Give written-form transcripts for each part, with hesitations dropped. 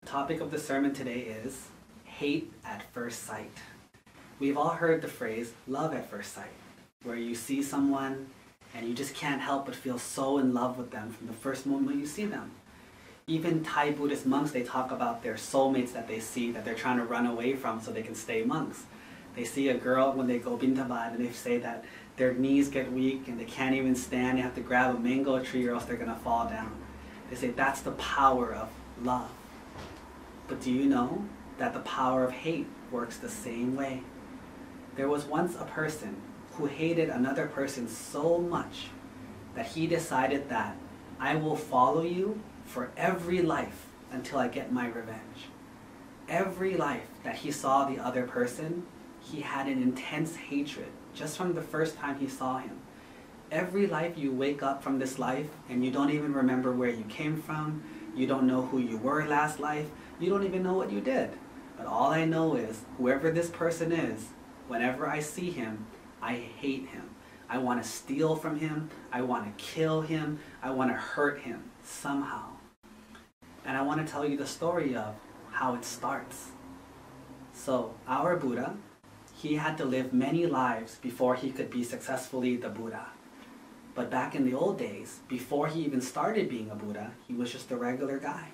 Topic of the sermon today is hate at first sight. We've all heard the phrase love at first sight, where you see someone and you just can't help but feel so in love with them from the first moment you see them. Even Thai Buddhist monks, they talk about their soulmates that they see that they're trying to run away from so they can stay monks. They see a girl when they go bintabat and they say that their knees get weak and they can't even stand, they have to grab a mango tree or else they're going to fall down. They say that's the power of love. But do you know that the power of hate works the same way? There was once a person who hated another person so much that he decided that I will follow you for every life until I get my revenge. Every life that he saw the other person, he had an intense hatred just from the first time he saw him. Every life you wake up from this life and you don't even remember where you came from, you don't know who you were last life, you don't even know what you did. But all I know is, whoever this person is, whenever I see him, I hate him. I want to steal from him, I want to kill him, I want to hurt him somehow. And I want to tell you the story of how it starts. So, our Buddha, he had to live many lives before he could be successfully the Buddha. But back in the old days, before he even started being a Buddha, he was just a regular guy.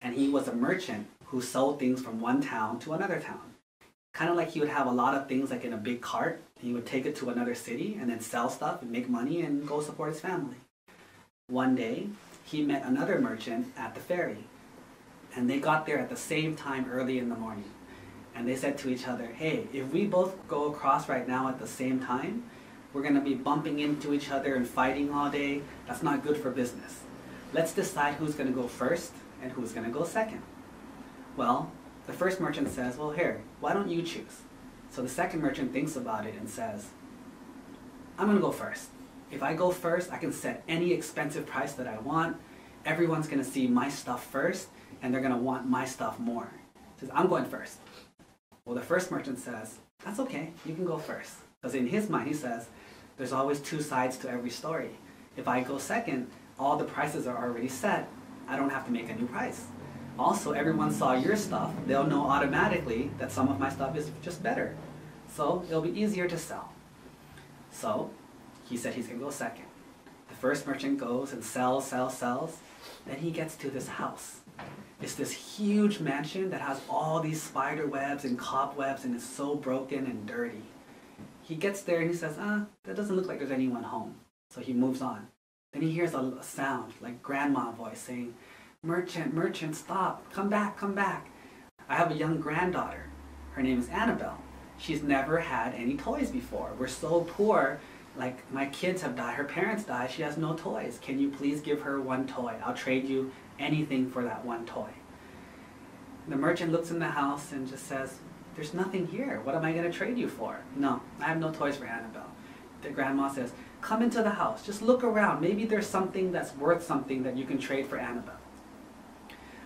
And he was a merchant who sold things from one town to another town. Kind of like he would have a lot of things like in a big cart. He would take it to another city and then sell stuff and make money and go support his family. One day, he met another merchant at the ferry. And they got there at the same time early in the morning. And they said to each other, hey, if we both go across right now at the same time, we're going to be bumping into each other and fighting all day. That's not good for business. Let's decide who's going to go first and who's going to go second. Well, the first merchant says, well, here, why don't you choose? So the second merchant thinks about it and says, I'm going to go first. If I go first, I can set any expensive price that I want. Everyone's going to see my stuff first, and they're going to want my stuff more. He says, I'm going first. Well, the first merchant says, that's okay, you can go first. Because in his mind, he says, there's always two sides to every story. If I go second, all the prices are already set. I don't have to make a new price. Also, everyone saw your stuff. They'll know automatically that some of my stuff is just better. So it'll be easier to sell. So he said he's going to go second. The first merchant goes and sells. Then he gets to this house. It's this huge mansion that has all these spider webs and cobwebs and it's so broken and dirty. He gets there and he says, that doesn't look like there's anyone home. So he moves on. Then he hears a sound, like grandma voice saying, merchant, stop, come back. I have a young granddaughter. Her name is Annabelle. She's never had any toys before. We're so poor, like my kids have died, her parents died, she has no toys. Can you please give her one toy? I'll trade you anything for that one toy. The merchant looks in the house and just says, there's nothing here. What am I going to trade you for? No, I have no toys for Annabelle. The grandma says, come into the house. Just look around. Maybe there's something that's worth something that you can trade for Annabelle.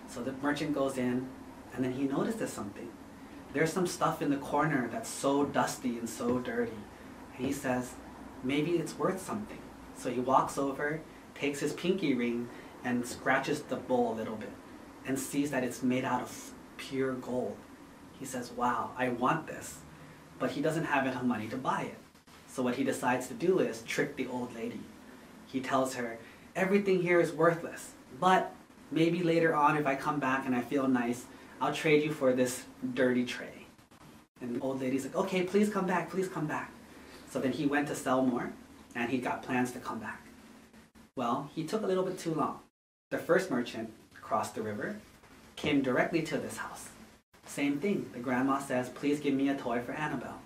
So the merchant goes in and then he notices something. There's some stuff in the corner that's so dusty and so dirty. And he says, maybe it's worth something. So he walks over, takes his pinky ring and scratches the bowl a little bit and sees that it's made out of pure gold. He says, wow, I want this. But he doesn't have enough money to buy it. So what he decides to do is trick the old lady. He tells her, everything here is worthless, but maybe later on if I come back and I feel nice, I'll trade you for this dirty tray. And the old lady's like, okay, please come back. So then he went to sell more, and he got plans to come back. Well, he took a little bit too long. The first merchant crossed the river, came directly to this house. Same thing. The grandma says, please give me a toy for Annabelle.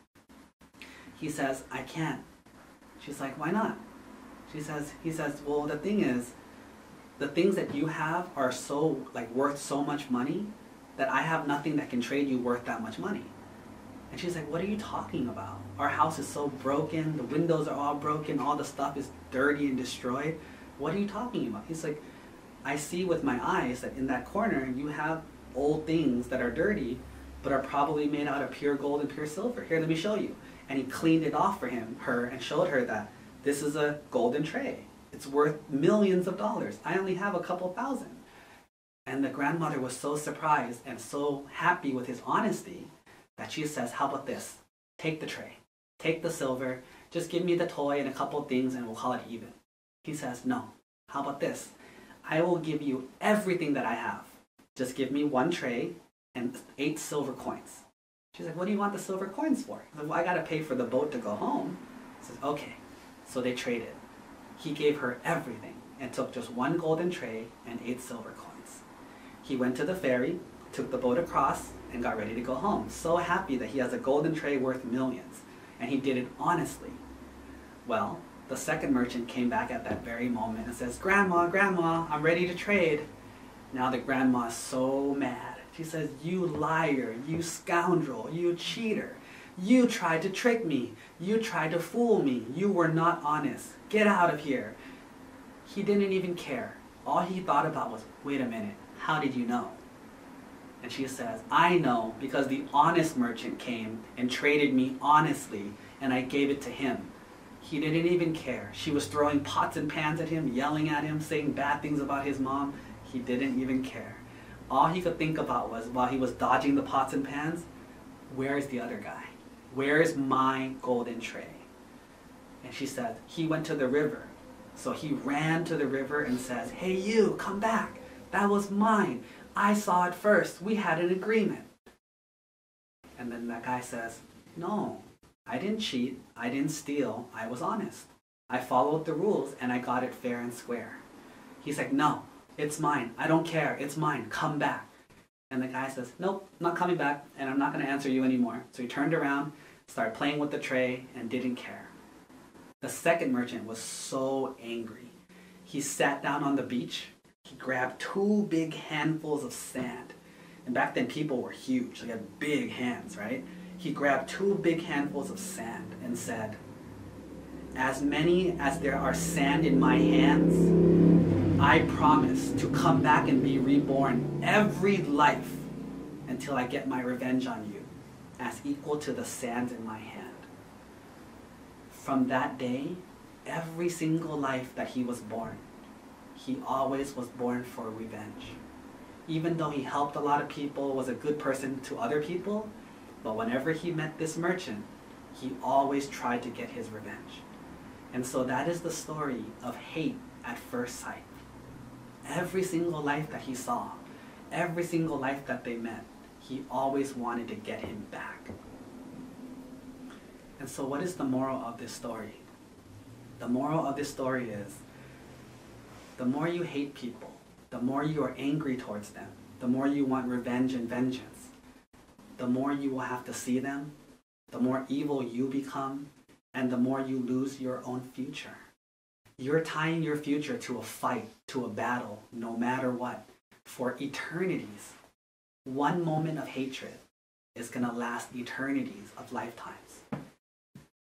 He says, I can't. She's like, why not? He says, well, the thing is, the things that you have are so, worth so much money that I have nothing that can trade you worth that much money. And she's like, what are you talking about? Our house is so broken, the windows are all broken, all the stuff is dirty and destroyed. What are you talking about? He's like, I see with my eyes that in that corner you have old things that are dirty, but are probably made out of pure gold and pure silver. Here, let me show you. And he cleaned it off for her, and showed her that this is a golden tray. It's worth millions of dollars. I only have a couple thousand. And the grandmother was so surprised and so happy with his honesty that she says, how about this? Take the tray, take the silver, just give me the toy and a couple of things and we'll call it even. He says, no, how about this? I will give you everything that I have. Just give me one tray and 8 silver coins. She's like, what do you want the silver coins for? He's like, well, I got to pay for the boat to go home. He says, okay. So they traded. He gave her everything and took just 1 golden tray and 8 silver coins. He went to the ferry, took the boat across, and got ready to go home. So happy that he has a golden tray worth millions. And he did it honestly. Well, the second merchant came back at that very moment and says, Grandma, Grandma, I'm ready to trade. Now the grandma is so mad. She says, you liar, you scoundrel, you cheater. You tried to trick me. You tried to fool me. You were not honest. Get out of here. He didn't even care. All he thought about was, wait a minute, how did you know? And she says, I know because the honest merchant came and traded me honestly, and I gave it to him. He didn't even care. She was throwing pots and pans at him, yelling at him, saying bad things about his mom. He didn't even care. All he could think about was, while he was dodging the pots and pans, where is the other guy? Where is my golden tray? And she said, he went to the river. So he ran to the river and says, hey you, come back. That was mine. I saw it first. We had an agreement. And then that guy says, no, I didn't cheat. I didn't steal. I was honest. I followed the rules and I got it fair and square. He's like, no, it's mine. I don't care. It's mine. Come back. And the guy says, nope, not coming back, and I'm not going to answer you anymore. So he turned around, started playing with the tray, and didn't care. The second merchant was so angry. He sat down on the beach. He grabbed 2 big handfuls of sand. And back then people were huge. They had big hands, right? He grabbed 2 big handfuls of sand and said, as many as there are sand in my hands, I promise to come back and be reborn every life until I get my revenge on you, as equal to the sand in my hand. From that day, every single life that he was born, he always was born for revenge. Even though he helped a lot of people, was a good person to other people, but whenever he met this merchant, he always tried to get his revenge. And so that is the story of hate at first sight. Every single life that he saw, every single life that they met, he always wanted to get him back. And so what is the moral of this story? The moral of this story is, the more you hate people, the more you are angry towards them, the more you want revenge and vengeance, the more you will have to see them, the more evil you become, and the more you lose your own future. You're tying your future to a fight, to a battle, no matter what, for eternities. One moment of hatred is going to last eternities of lifetimes.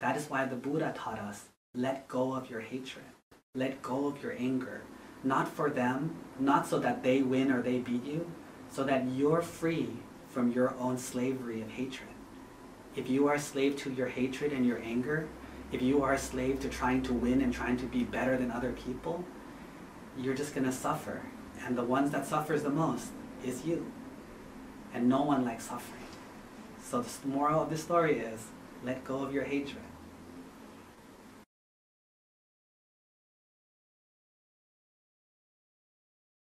That is why the Buddha taught us, let go of your hatred. Let go of your anger. Not for them, not so that they win or they beat you, so that you're free from your own slavery of hatred. If you are a slave to your hatred and your anger, if you are a slave to trying to win and trying to be better than other people, you're just going to suffer. And the ones that suffers the most is you. And no one likes suffering. So the moral of this story is, let go of your hatred.